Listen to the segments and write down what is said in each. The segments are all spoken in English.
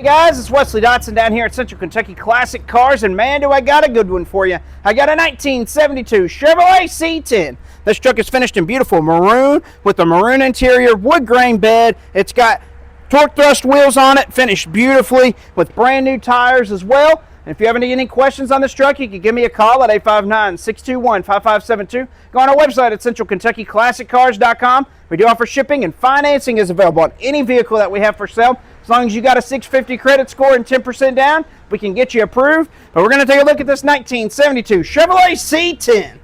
Hey guys, it's Wesley Dotson down here at Central Kentucky Classic Cars, and man, do I got a good one for you. I got a 1972 Chevrolet C10. This truck is finished in beautiful maroon with a maroon interior, wood grain bed. It's got torque thrust wheels on it, finished beautifully with brand new tires as well. And if you have any questions on this truck, you can give me a call at 859-621-5572. Go on our website at centralkentuckyclassiccars.com. We do offer shipping, and financing is available on any vehicle that we have for sale. As long as you got a 650 credit score and 10% down, we can get you approved. But we're going to take a look at this 1972 Chevrolet C10.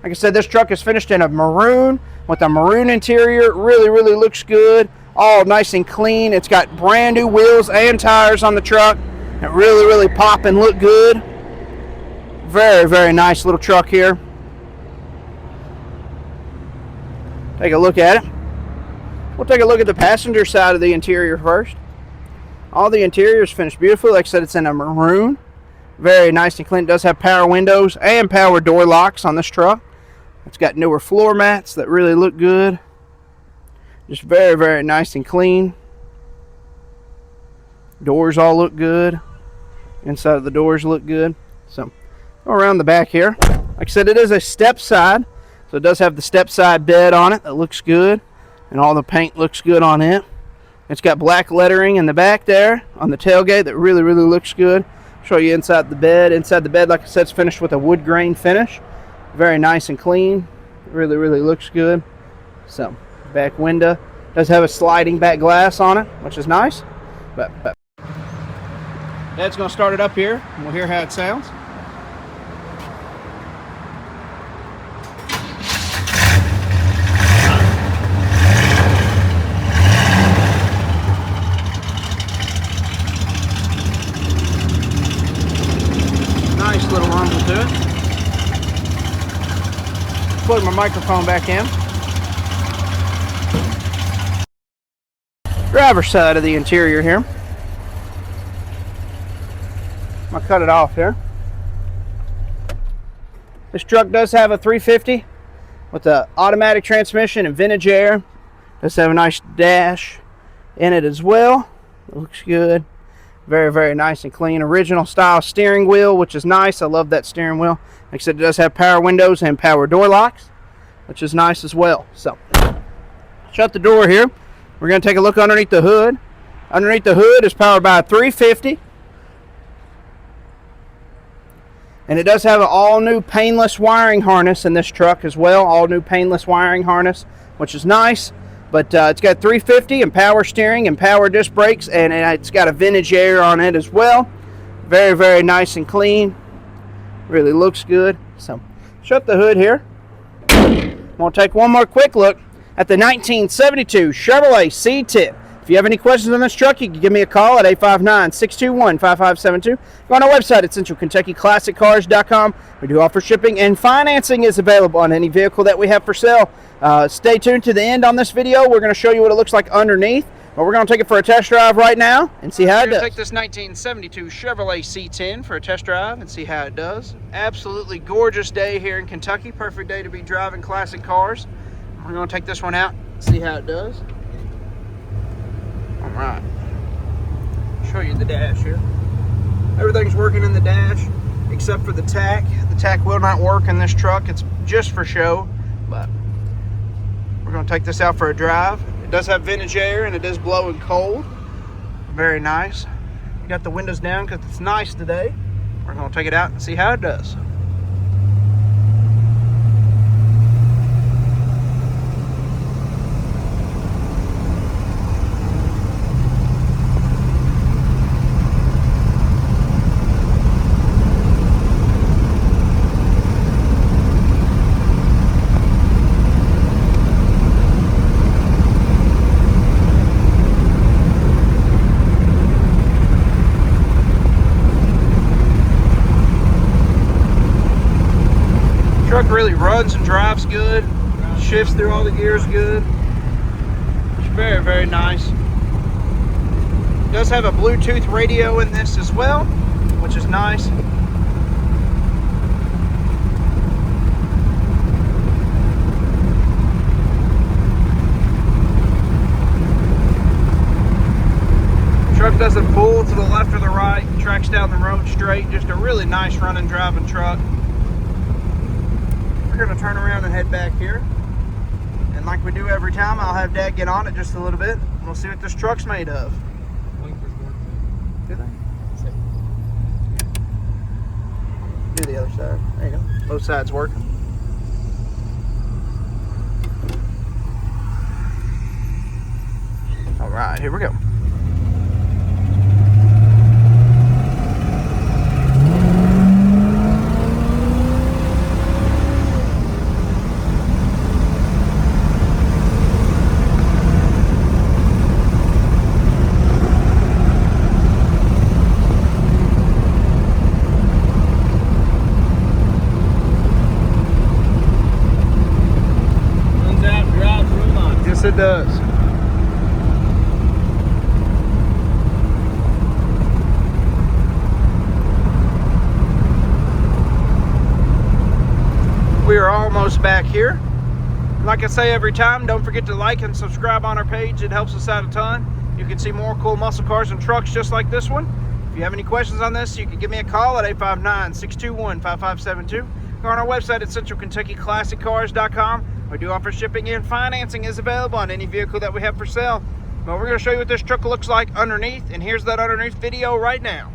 Like I said, this truck is finished in a maroon with a maroon interior. It really looks good. All nice and clean. It's got brand new wheels and tires on the truck. It really pop and look good. Very nice little truck here. Take a look at it. We'll take a look at the passenger side of the interior first. All the interior is finished beautifully. Like I said, it's in a maroon. Very nice and clean. It does have power windows and power door locks on this truck. It's got newer floor mats that really look good. Just very nice and clean. Doors all look good. Inside of the doors look good. So go around the back here. Like I said, it is a step side, so it does have the step side bed on it that looks good, and all the paint looks good on it. It's got black lettering in the back there on the tailgate that really looks good. Show you inside the bed. Inside the bed, like I said, it's finished with a wood grain finish. Very nice and clean. Really looks good. So back window does have a sliding back glass on it, which is nice. But Dad's going to start it up here, and we'll hear how it sounds. Nice little rumble to it. Plug my microphone back in. Driver's side of the interior here. I'm going to cut it off here. This truck does have a 350 with the automatic transmission and vintage air. Does have a nice dash in it as well. It looks good. Very nice and clean. Original style steering wheel, which is nice. I love that steering wheel. Like I said, it does have power windows and power door locks, which is nice as well. So shut the door here. We're going to take a look underneath the hood. Underneath the hood is powered by a 350. And it does have an all-new painless wiring harness in this truck as well. All-new painless wiring harness, which is nice. But it's got 350 and power steering and power disc brakes, and it's got a vintage air on it as well. Very nice and clean. Really looks good. So shut the hood here. We'll take one more quick look at the 1972 Chevrolet C10. If you have any questions on this truck, you can give me a call at 859-621-5572. Go on our website at centralkentuckyclassiccars.com. We do offer shipping, and financing is available on any vehicle that we have for sale. Stay tuned to the end on this video. We're going to show you what it looks like underneath, but we're going to take it for a test drive right now and see how it does. Take this 1972 Chevrolet C10 for a test drive and see how it does. Absolutely gorgeous day here in Kentucky. Perfect day to be driving classic cars. We're going to take this one out and see how it does. Alright, show you the dash here. Everything's working in the dash except for the tach. The tach will not work in this truck. It's just for show, but we're going to take this out for a drive. It does have vintage air, and it is blowing cold. Very nice. We got the windows down because it's nice today. We're going to take it out and see how it does. Truck really runs and drives good, shifts through all the gears good. It's very nice. It does have a Bluetooth radio in this as well, which is nice. Truck doesn't pull to the left or the right, tracks down the road straight. Just a really nice running, driving truck. We're gonna turn around and head back here. And like we do every time, I'll have Dad get on it just a little bit. And we'll see what this truck's made of. Do they? Do the other side. There you go. Both sides working. All right, here we go. Yes, it does. We are almost back here. Like I say every time, don't forget to like and subscribe on our page. It helps us out a ton. You can see more cool muscle cars and trucks just like this one. If you have any questions on this, you can give me a call at 859-621-5572. Go on our website at centralkentuckyclassiccars.com. We do offer shipping and financing is available on any vehicle that we have for sale. But we're going to show you what this truck looks like underneath, and here's that underneath video right now.